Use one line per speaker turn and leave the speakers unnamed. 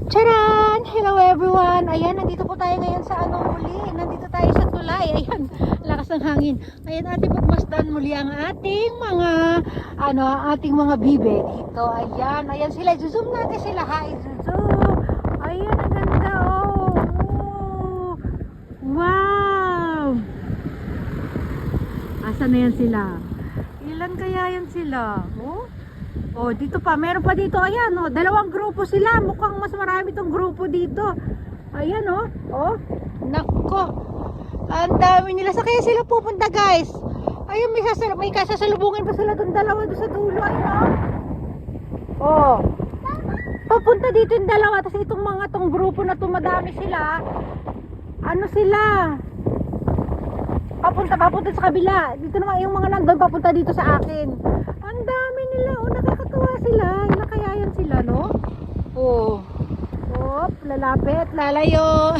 Charan! Hello everyone! Ayan, nandito po tayo ngayon sa muli. Nandito tayo sa tulay. Ayan, lakas ng hangin. Ayan, ating pagmasdan muli ang ating mga bibe dito. Ayan, ayan sila. Zoom natin sila. Hi, zoom! Ayan, ang ganda oh! Oh. Wow! Asan na yan sila? Ilan kaya yan sila? Oh? Oh, dito pa, meron pa dito, ayan, oh, dalawang grupo sila, mukhang mas marami tong grupo dito. Ayan, oh, oh, nako, ang dami nila, sa kaya sila pupunta, guys. Ayun, may kasasalubungin pa sila doon, dalawa doon sa dulo, ayun, oh. Papunta dito yung dalawa, tapos itong tong grupo na to, madami sila. Ano sila? Papunta sa kabila. Dito naman yung mga nandun, papunta dito sa akin. Ang dami nila, oh, nakakatuwa sila. Nakayayan sila, no? Oh. Hop, lalapit, lalayo.